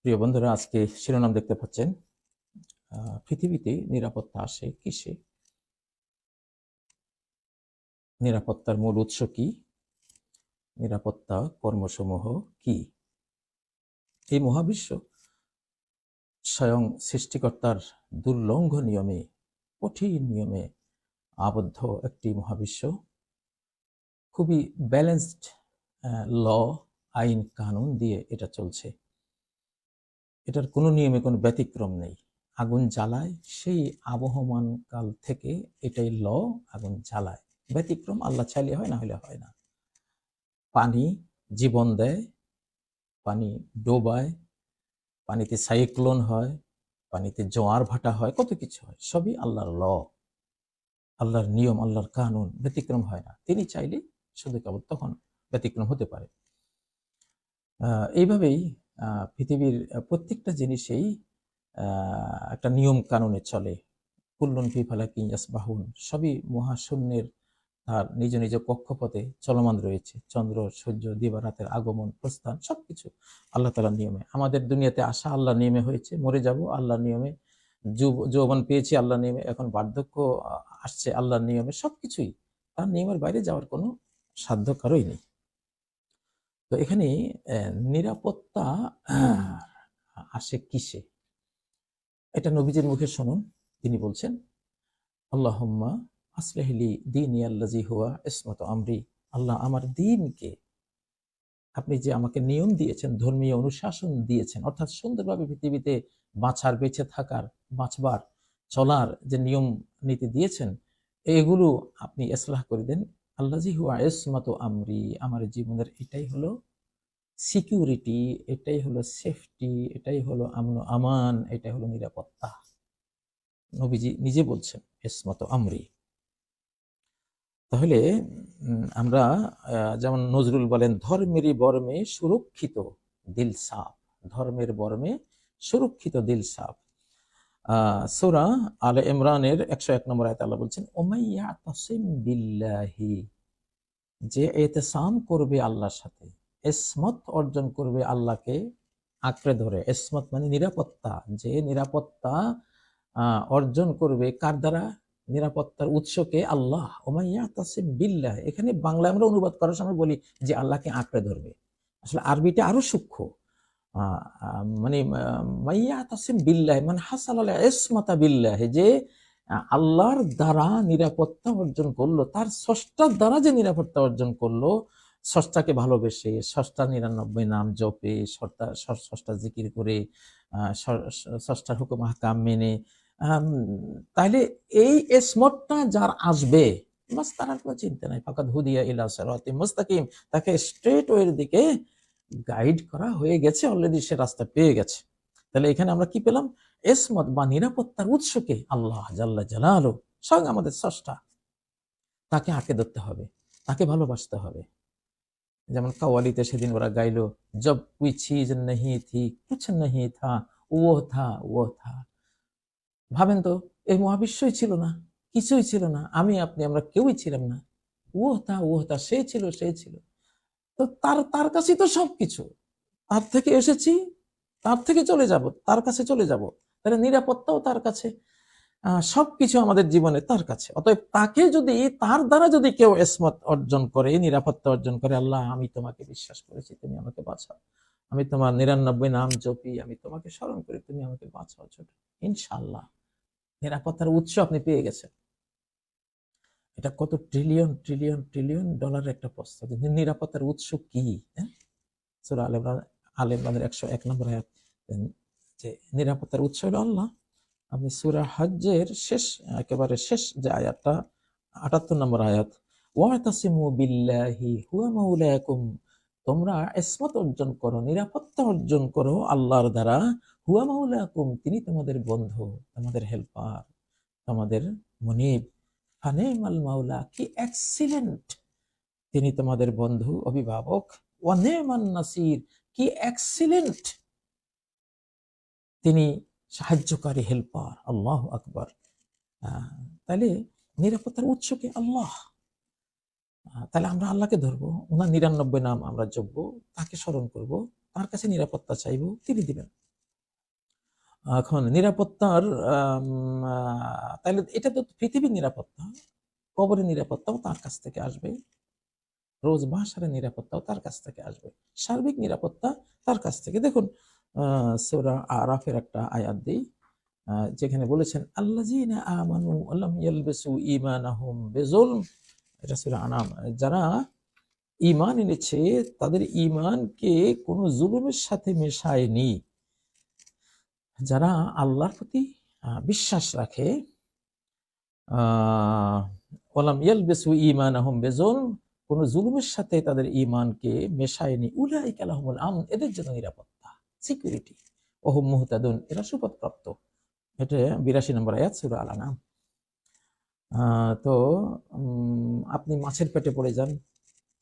প্রিয় বন্ধুরা, আজকে শিরোনাম দেখতে পাচ্ছেন, পৃথিবীতে নিরাপত্তা আসে কিসে? নিরাপত্তার মূল উৎস কি? নিরাপত্তা কর্মসমূহ কি? এই মহাবিশ্ব স্বয়ং সৃষ্টিকর্তার দুর্লঙ্ঘ নিয়মে, কঠিন নিয়মে আবদ্ধ একটি মহাবিশ্ব। খুবই ব্যালেন্সড ল, আইন কানুন দিয়ে এটা চলছে। এটার কোনো নিয়মে কোনো ব্যতিক্রম নেই। আগুন জ্বালায়, সেই আবহমান কাল থেকে এটাই ল, আগুন জ্বালায়। ব্যতিক্রম আল্লাহ চাইলে হয়, না হলে হয় না। পানি জীবন দেয়, পানি ডোবায়, পানিতে সাইক্লোন হয়, পানিতে জোয়ার ভাটা হয়, কত কিছু হয়। সবই আল্লাহর ল, আল্লাহর নিয়ম, আল্লাহর কানুন, ব্যতিক্রম হয় না। তিনি চাইলে শুধু কেবল তখন ব্যতিক্রম হতে পারে। এইভাবেই পৃথিবীর প্রত্যেকটা জিনিসেই একটা নিয়ম কানুনে চলে। কুল্লুন ফি ফালাকিন ইয়াসবাহুন, সবই মহাশূন্যের তার নিজ নিজ কক্ষপথে চলমান রয়েছে। চন্দ্র, সূর্য, দিবারাতের আগমন, প্রস্থান, সবকিছু আল্লাহ তাআলার নিয়মে। আমাদের দুনিয়াতে আসা আল্লাহর নিয়মে হয়েছে, মরে যাব আল্লাহর নিয়মে, যৌবন পেয়েছি আল্লাহর নিয়মে, এখন বার্ধক্য আসছে আল্লাহর নিয়মে। সবকিছুই তার নিয়মের বাইরে যাওয়ার কোনো সাধ্য কারোই নেই। তো এখানে নিরাপত্তা আসে কিসে? এটা নবীজির মুখে শুনুন। তিনি বলছেন, আল্লাহুম্মা আসলিহ লি দীনি আল্লাযী হুয়া ইসমাতু আমরি। আল্লাহ, আমার দ্বীনকে, আপনি যে আমাকে নিয়ম দিয়েছেন, ধর্মীয় অনুশাসন দিয়েছেন, অর্থাৎ সুন্দরভাবে পৃথিবীতে বাঁচার, বেঁচে থাকার, বাঁচবার, চলার যে নিয়ম নীতি দিয়েছেন, এগুলো আপনি ইসলাহ করে দেন। আল্লাযী হুয়া ইসমাতু আমরি, আমার জীবনের এটাই হলো সিকিউরিটি, এটাই হলো সেফটি, এটাই হলো আমন আমান, এটাই হলো নিরাপত্তা। নবীজি নিজে বলছেন ইসমাতু আমরি। তাহলে আমরা যেমন নজরুল বলেন, ধর্মেরই বর্মে সুরক্ষিত দিল সাফ, ধর্মের বর্মে সুরক্ষিত দিল সাফ। সূরা আলে ইমরানের 101 নম্বর আয়াতে আল্লাহ বলছেন, ওমাইয়া তাসিম বিল্লাহি, যে ইতিসাম করবে আল্লাহর সাথে, ইসমত অর্জন করবে আল্লাহকে আঁকড়ে ধরে। ইসমত মানে নিরাপত্তা। যে নিরাপত্তা অর্জন করবে কার দ্বারা? নিরাপত্তার উৎসকে আল্লাহ। ওমাইয়া তাসিম বিল্লাহ, এখানে বাংলা আমরা অনুবাদ করার সময় বলি যে আল্লাহকে আঁকড়ে ধরবে। আসলে আরবিটা আরো সূক্ষ্ম। মানে মাইয়া তাসিম বিল্লাহ মানে হাসাল আল ইসমাতা বিল্লাহ, যে আল্লাহর দ্বারা নিরাপত্তা অর্জন করলো, তার স্রষ্টার দ্বারা যে নিরাপত্তা অর্জন করলো, স্রষ্টাকে ভালোবেসে, স্রষ্টার 99 নাম জপে, স্রষ্টা জিকির করে, স্রষ্টার হুকুম আহকাম মেনে, তাহলে এই ইসমতটা যার আসবে, বাস তার আর কোনো চিন্তা নাই। ফাকাদ হুদিয়া ইলা সিরাতিম মুস্তাকিম, তাকে স্ট্রেট ওয়ের দিকে গাইড করা হয়ে গেছে, অলরেডি সে রাস্তা পেয়ে গেছে। তাহলে এখানে আমরা কি পেলাম? ইসমত বা নিরাপত্তার উৎসকে আল্লাহ জাল্লা জালালু, স্বয়ং আমাদের স্রষ্টা। তাকে আঁকড়ে ধরতে হবে, তাকে ভালোবাসতে হবে। যেমন কাওয়ালিতে সেদিন ওরা গাইলো, জব কোই চিজ নেহি থি কুছ নেহি থা, ও থা ও থা। ভাবেন তো, এই মহাবিশ্বই ছিল না, কিছুই ছিল না, আমি আপনি আমরা কেউই ছিলাম না। ও থা, সে ছিল, সে ছিল। তো তার তার কাছেই তো সবকিছু। তার থেকে এসেছি, তার থেকে চলে যাব, তার কাছে চলে যাব। তাহলে নিরাপত্তাও তার কাছে, সবকিছু আমাদের জীবনে তার কাছে। অতএব তাকে যদি, তার দ্বারা যদি কেউ ইসমত অর্জন করে, নিরাপত্তা অর্জন করে, আল্লাহ আমি তোমাকে বিশ্বাস করেছি, তুমি আমাকে বাঁচাও, আমি তোমার 99 নাম জপি, আমি তোমাকে স্মরণ করি, তুমি আমাকে বাঁচাও, ছোট, ইনশাআল্লাহ নিরাপত্তার উৎস আপনি পেয়ে গেছেন। এটা কত ট্রিলিয়ন ট্রিলিয়ন ট্রিলিয়ন ডলারের একটা প্রশ্ন। নিরাপত্তার উৎস কি? সূরা আলে ইমরানের 101 নম্বর আয়াত, যে নিরাপত্তার উৎস হলো আল্লাহ। আমি সূরা হজ্জের শেষ, একেবারে শেষ যে আয়াতটা, 78 নম্বর আয়াত, ওয়াতাসিমু বিল্লাহি হুয়া মাওলাকুম, তোমরা ইসমত অর্জন করো, নিরাপত্তা অর্জন করো আল্লাহর দ্বারা। হুয়া মাওলাকুম, তিনি তোমাদের বন্ধু, তোমাদের হেল্পার, তোমাদের মুনিব। ফানিমাল মাওলা, কি এক্সিলেন্ট তিনি তোমাদের বন্ধু, অভিভাবক। ওয়া নিমান নাসির, কি এক্সিলেন্ট তিনি সাহায্যকারী, হেল্পার। আল্লাহু আকবার। তাহলে নিরাপত্তার উৎসকে আল্লাহ। তাহলে আমরা আল্লাহকে ধরবো, ওনার 99 নাম আমরা জপবো, তাকে স্মরণ করব, তার কাছে নিরাপত্তা চাইবো, তিনি দিবেন। এখন নিরাপত্তার তাহলে এটা তো পৃথিবীর নিরাপত্তা, কবরের নিরাপত্তাও তার কাছ থেকে আসবে, রোজ বাসারের নিরাপত্তাও তার কাছ থেকে আসবে, সার্বিক নিরাপত্তা তার কাছ থেকে। দেখুন সূরা আরাফের একটা আয়াত দেই, যেখানে বলেছেন আল্লাযীনা আমানু ওয়া লাম ইয়ালবিসু ঈমানাহুম বিযুলম, এটা সূরা আনাম, যারা ঈমান এনেছে তাদের ঈমানকে কোনো জুলুমের সাথে মেশায়নি, যারা আল্লাহর প্রতি বিশ্বাস রাখে, ওয়ালাম ইয়ালবিসু ঈমানাহুম বিযুলম, কোন জুলুমের সাথে তাদের ঈমানকে মেশায়নি, উলাইকা লাহুমুল আমন, এদের জন্য নিরাপত্তা, সিকিউরিটি, ওয়া হুম মুহতাদুন, এরা সুপথপ্রাপ্ত। এটা 82 নম্বর আয়াত সূরা আল আনাম। তো আপনি মাছের পেটে পড়ে যান,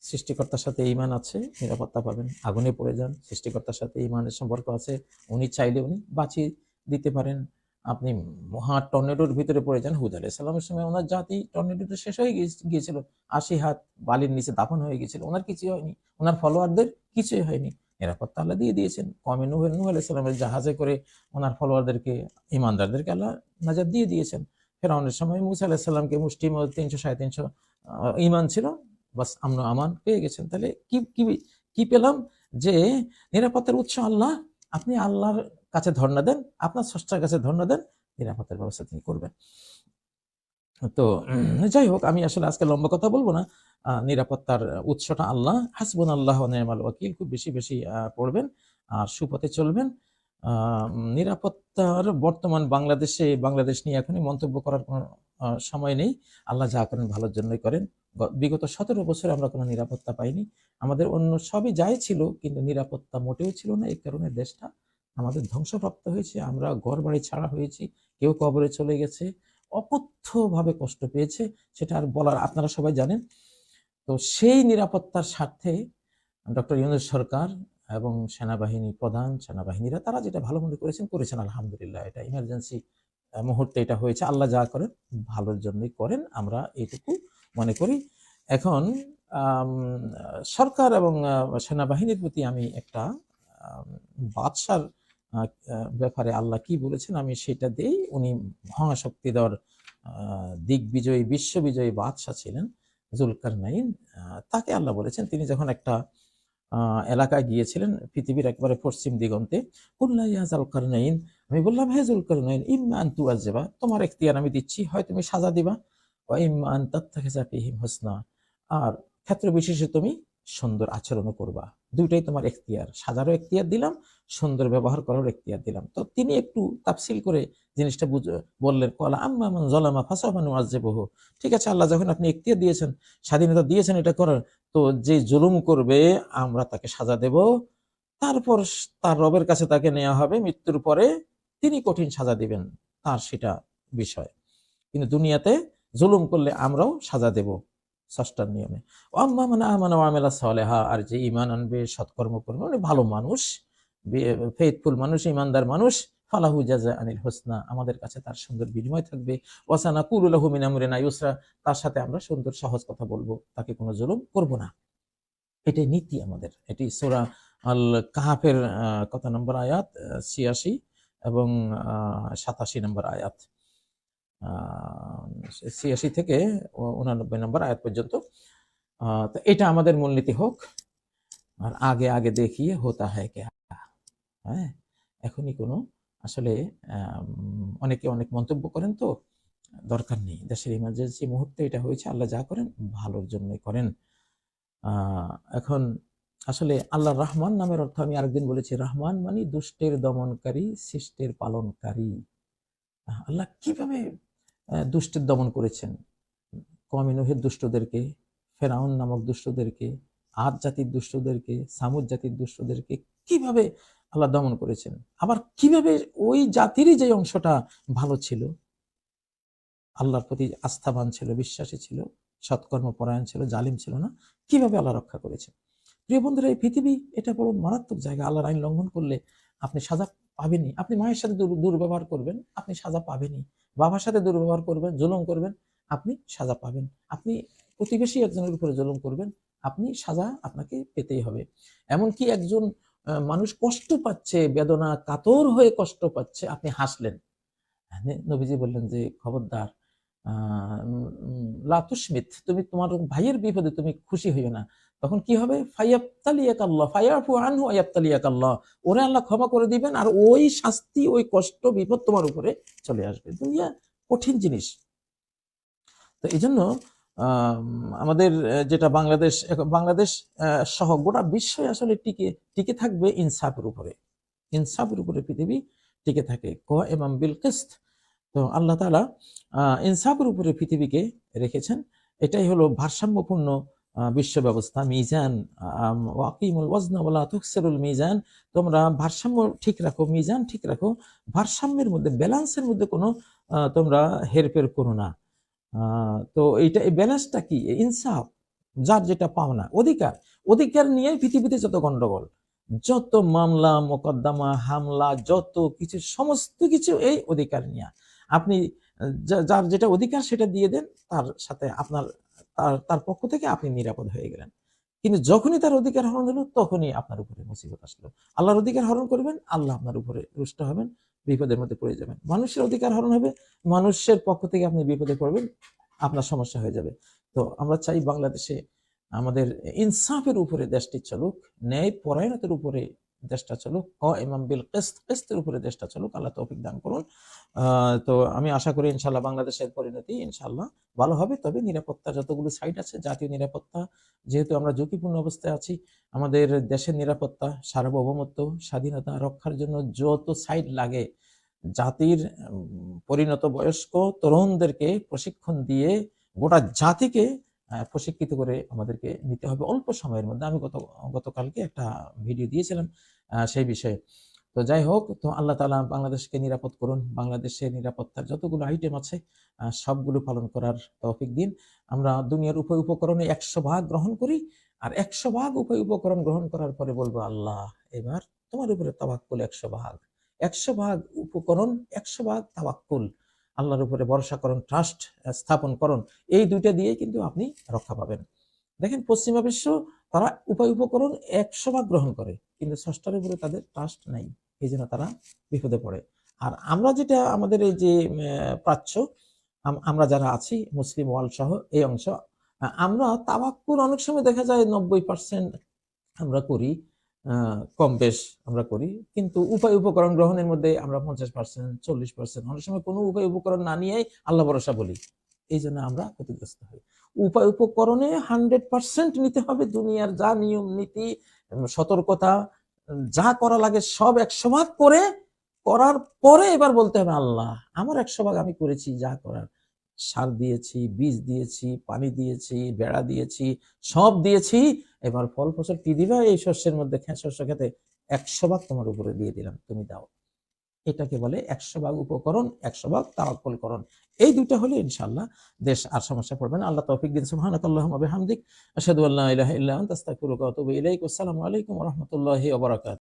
সৃষ্টিকর্তার সাথে ঈমান আছে, নিরাপত্তা পাবেন। আগুনে পড়ে যান, সৃষ্টিকর্তার সাথে ঈমানের সম্পর্ক আছে, উনি চাইলে উনি বাঁচিয়ে দিতে পারেন। আপনি মহা টর্নেডোর ভিতরে পড়ে যান, হুদ আলাইহিস সালামের সময় ওনার জাতি টর্নেডোতে শেষ হয়ে গিয়েছিল, 80 হাত বালির নিচে দাফন হয়ে গিয়েছিল, ওনার কিছুই হয়নি, ওনার ফলোয়ারদের কিছুই হয়নি, নিরাপত্তা আল্লাহ দিয়ে দিয়েছেন। কমে নূহ আলাইহিস সালামের জাহাজে করে ওনার ফলোয়ারদেরকে, ঈমানদারদেরকে আল্লাহ নাজাত দিয়ে দিয়েছেন। ফেরাউনের সময় মূসা আলাইহিস সালামকে মুষ্টির মধ্যে 300 350 ঈমান ছিল, বাস আমন আমান পেয়ে গেছেন। তাহলে কি কি কি পেলাম? যে নিরাপত্তার উৎস আল্লাহ, আপনি আল্লাহর কাছে ধর্ণা দেন, আপনার স্রষ্টার কাছে ধর্ণা দেন, নিরাপত্তার ব্যবস্থা তিনি করবেন। তো যাই হোক, আমি আসলে আজকে লম্বা কথা বলবো না। নিরাপত্তার উৎসটা আল্লাহ, হাসবুনাল্লাহু ওয়া নি'মাল ওয়াকিল, খুব বেশি বেশি পড়বেন আর সুপথে চলবেন। নিরাপত্তার বর্তমান বাংলাদেশ নিয়ে এখনই মন্তব্য করার কোনো সময় নেই। আল্লাহ যা করেন ভালোর জন্যই করেন। বিগত 17 বছরে আমরা কোনো নিরাপত্তা পাইনি। আমাদের অন্য সবই যাই ছিল, কিন্তু নিরাপত্তা মোটেও ছিল না। এই কারণে দেশটা আমাদের ধ্বংসপ্রাপ্ত হয়েছে, আমরা ঘরবাড়ি ছাড়া হয়েছি, কেউ কবরে চলে গেছে, অকথ্যভাবে কষ্ট পেয়েছে, সেটা আর বলার, আপনারা সবাই জানেন। তো সেই নিরাপত্তার স্বার্থে ডক্টর ইউনূস সরকার এবং সেনাবাহিনী প্রধান, সেনাবাহিনীরা তারা যেটা ভালো মনে করেছেন আলহামদুলিল্লাহ। এটা ইমার্জেন্সি মুহূর্তে এটা হয়েছে, আল্লাহ যা করেন ভালোর জন্যই করেন, আমরা এইটুকু মনে করি। এখন সরকার এবং সেনাবাহিনীর প্রতি আমি একটা বাদশার ব্যাপারে আল্লাহ কি বলেছেন আমি সেটা দেই। উনি মহাশক্তিধর দিগ্বিজয়ী, বিশ্ববিজয়ী বাদশাহ ছিলেন জুলকারনাইন। তাকে আল্লাহ বলেছেন, তিনি যখন একটা এলাকায় গিয়েছিলেন পৃথিবীর একবারে পশ্চিম দিগন্তে, কুল্লা ইয়া জুলকারনাইন, আমি বললাম হে জুলকারনাইন, ইম্মা আন তুআজ্জিবা, তোমার এখতিয়ার আমি দিচ্ছি, হয় তুমি সাজা দিবা, ওয়া ইম্মা আন তাত্তাখিযা ফীহিম হুসনা, আর ক্ষেত্র বিশেষে তুমি সুন্দর আচরণও করবা। দুইটাই তোমার এখতিয়ার, সাজারও এখতিয়ার দিলাম, সুন্দর ব্যবহার করার এখতিয়ার দিলাম। তো তিনি একটু তাফসিল করে জিনিসটা বললেন, ক্বালা আম্মা মান যালামা ফাসাওফা নুআযযিবুহু। ঠিক আছে আল্লাহ, যখন আপনি এখতিয়ার দিয়েছেন, স্বাধীনতা দিয়েছেন এটা করার, তো যে জুলুম করবে আমরা তাকে সাজা দেব, তারপর তার রবের কাছে তাকে নেওয়া হবে, মৃত্যুর পরে তিনি কঠিন সাজা দিবেন, তার সেটা বিষয়। কিন্তু দুনিয়াতে জুলুম করলে আমরাও সাজা দেব স্রষ্টার নিয়মে। আম্মা মান আমানা ওয়া আমিলা সালিহা, আর যে ঈমান আনবে, সৎকর্ম করবে, মানে ভালো মানুষ, ফেইথফুল মানুষ, ঈমানদার মানুষ, ফালাহু জাযাআনিল হুসনা, আমাদের কাছে তার সুন্দর বিনিময় থাকবে, ওয়া সানাকুলু লাহু মিন আমরিনা ইউসরা, তার সাথে আমরা সুন্দর সহজ কথা বলবো, তাকে কোনো জুলুম করব না। এটাই নীতি আমাদের। এটি সূরা আল কাহাফের কত নম্বর আয়াত, ৮৬ এবং ৮৭ নম্বর আয়াত, ৮৬ থেকে ৮৯ নম্বর আয়াত পর্যন্ত। তো এটা আমাদের মূলনীতি হোক, আর আগে আগে দেখিয়ে হোতা হ্যায় কে। হ্যাঁ, এখনই কোনো আসলে অনেকে অনেক মন্তব্য করেন, তো দরকার নেই। দেশের ইমার্জেন্সি মুহূর্তে এটা হয়েছে, আল্লাহ যা করেন ভালোর জন্যই করেন। এখন আসলে আল্লাহ রহমান নামের অর্থ আমি আরেকদিন বলেছি, রহমান মানে দুষ্টের দমনকারী, শিষ্টের পালনকারী। আল্লাহ কিভাবে দুষ্টের দমন করেছেন, কওমে নূহের দুষ্টদেরকে, ফেরাউন নামক দুষ্টদেরকে, আদ জাতির দুষ্টদেরকে, সামুদ জাতির দুষ্টদেরকে কিভাবে আল্লাহ দমন করেছেন, আবার কিভাবে ওই জাতিরই যে অংশটা ভালো ছিল, আল্লাহর প্রতি আস্থাবান ছিল, বিশ্বাসী ছিল, সৎকর্মপরায়ণ ছিল, জালিম ছিল না, কিভাবে আল্লাহ রক্ষা করেছেন। প্রিয় বন্ধুরা, এই পৃথিবী এটা বড় মারাত্মক জায়গা। আল্লাহর আইন লঙ্ঘন করলে আপনি সাজা পাবেনই। আপনি মায়ের সাথে দুর্ব্যবহার করবেন, আপনি সাজা পাবেনই। বাবার সাথে দুর্ব্যবহার করবেন, জুলুম করবেন, আপনি সাজা পাবেন। আপনি প্রতিবেশী একজনের উপরে জুলুম করবেন, আপনি সাজা আপনাকে পেতেই হবে। এমনকি একজন মানুষ কষ্ট পাচ্ছে, বেদনা কাতর হয়ে কষ্ট পাচ্ছে, আপনি হাসলেন। নবীজি বললেন যে খবরদার, লা তুশমিত, তুমি তোমার ভাইয়ের বিপদে তুমি খুশি হইও না। তখন কি হবে? ফায়াবতালিয়াকাল্লাহ, ফায়াফু আনহু ওয়ায়াবতালিয়াকাল্লাহ, ওরে আল্লাহ ক্ষমা করে দিবেন, আর ওই শাস্তি, ওই কষ্ট, বিপদ তোমার উপরে চলে আসবে। দুনিয়া কঠিন জিনিস। তো এই জন্য আমাদের যেটা বাংলাদেশ সহ গোটা বিশ্বই আসলে টিকে থাকবে ইনসাফের উপরে। ইনসাফের উপরে পৃথিবী টিকে থাকে। কায়েমান বিল কিসত। তো আল্লাহ তাআলা ইনসাফের উপরে পৃথিবীকে রেখেছেন। এটাই হলো ভারসাম্যপূর্ণ বিশ্ব ব্যবস্থা। মিজান, ওয়াকিমুল ওয়াজনা ওয়ালা তুখসিরুল মিজান, তোমরা ভারসাম্য ঠিক রাখো, মিজান ঠিক রাখো, ভারসাম্যের মধ্যে, ব্যালেন্সের মধ্যে কোনো তোমরা হেরফের করো না। তো এইটা, এই ব্যালেন্সটা কি? ইনসাফ, যার যেটা পাওনা, অধিকার নিয়ে পৃথিবীতে যত গন্ডগোল, যত মামলা মোকদ্দমা, হামলা, যত কিছু, সমস্ত কিছু এই অধিকার নিয়ে। আপনি যার যেটা অধিকার সেটা দিয়ে দেন, তার সাথে আপনার তার পক্ষ থেকে আপনি নিরাপদ হয়ে গেলেন। কিন্তু যখনই তার অধিকার হরণ হলো, তখনই আপনার উপরে মুসিবত আসলো। আল্লাহর অধিকার হরণ করবেন, আল্লাহ আপনার উপরে রুষ্ট হবেন, বিপদের মধ্যে পড়ে যাবেন। মানুষের অধিকার হরণ হবে, মানুষের পক্ষ থেকে আপনি বিপদে পড়বেন, আপনার সমস্যা হয়ে যাবে। তো আমরা চাই বাংলাদেশে আমাদের ইনসাফের উপরে দেশটি চলুক, ন্যায় পরায়ণতার উপরে দেশটা চলুক, কায়েমান বিল কিসত, কিসতের উপরে দেশটা চলুক। আল্লাহ তৌফিক দান করুন। তো আমি আশা করি ইনশাআল্লাহ বাংলাদেশের পরিণতি ইনশাআল্লাহ ভালো হবে। তবে নিরাপত্তা যতগুলো সাইট আছে, জাতীয় নিরাপত্তা, যেহেতু আমরা ঝুঁকিপূর্ণ অবস্থায় আছি, আমাদের দেশের নিরাপত্তা, সার্বভৌমত্ব, স্বাধীনতা রক্ষার জন্য যত সাইট লাগে, জাতির পরিণত বয়স্ক তরুণদেরকে প্রশিক্ষণ দিয়ে গোটা জাতিকে প্রশিক্ষিত করে আমাদেরকে নিতে হবে অল্প সময়ের মধ্যে। আমি গতকালকে একটা ভিডিও দিয়েছিলাম সেই বিষয়ে। তো যাই হোক, তো আল্লাহ তাআলা বাংলাদেশকে নিরাপদ করুন। বাংলাদেশের নিরাপত্তার যতগুলো আইটেম আছে সবগুলো পালন করার তৌফিক দিন। আমরা দুনিয়ার উপকরণে 100 ভাগ গ্রহণ করি, আর 100 ভাগ উপকরণ গ্রহণ করার পরে বলবো, আল্লাহ এবার তোমার উপরে তাওয়াক্কুল 100 ভাগ। 100 ভাগ উপকরণ, 100 ভাগ তাওয়াক্কুল, আল্লাহর উপরে ভরসা করুন, ট্রাস্ট স্থাপন করুন। এই দুইটা দিয়ে কিন্তু আপনি রক্ষা পাবেন। দেখেন পশ্চিমা বিশ্ব, তারা উপকরণ 100 ভাগ গ্রহণ করে, কিন্তু স্রষ্টার উপরে তাদের ট্রাস্ট নাই, এই জন্য তারা বিপদে পড়ে। আর আমরা যেটা, আমাদের এই যে প্রাচ্য, আমরা যারা আছি মুসলিম ওয়ার্ল্ড সহ এই অংশ, আমরা তাওয়াক্কুল অনেক সময় দেখা যায় 90% আমরা করি, কম বেশ আমরা করি, কিন্তু উপকরণ গ্রহণের মধ্যে আমরা 50%, 40%, অনেক সময় কোনো উপকরণ না নিয়েই আল্লাহ ভরসা বলি। এই জন্য আমরা ক্ষতিগ্রস্ত হই। উপকরণে 100% নিতে হবে। দুনিয়ার যা নিয়ম নীতি, সতর্কতা, যা করা লাগে সব 100 ভাগ করার পরে এবার বলতে হবে, আল্লাহ আমার 100 ভাগ আমি করেছি, যা করার, সার দিয়েছি, বীজ দিয়েছি, পানি দিয়েছি, বেড়া দিয়েছি, সব দিয়েছি, এবার ফল ফসল কি দিবা? এই শস্যের মধ্যে, শস্য খেতে 100 ভাগ তোমার উপরে দিয়ে দিলাম, তুমি দাও। এটাকে বলে 100 ভাগ উপকরণ, 100 ভাগ তাওয়াক্কুল করুন। এই দুইটা হলে ইনশাআল্লাহ দেশ আর সমস্যা পড়বে না। আল্লাহ তৌফিক দিন। সুবহানাকাল্লাহুম্মা ওয়া বিহামদিক, আশহাদু আল্লা ইলাহা ইল্লা আনতা, আস্তাগফিরুকা ওয়া আতুবু ইলাইক। আসসালামু আলাইকুম ওয়া রাহমাতুল্লাহি ওয়া বারাকাতুহু।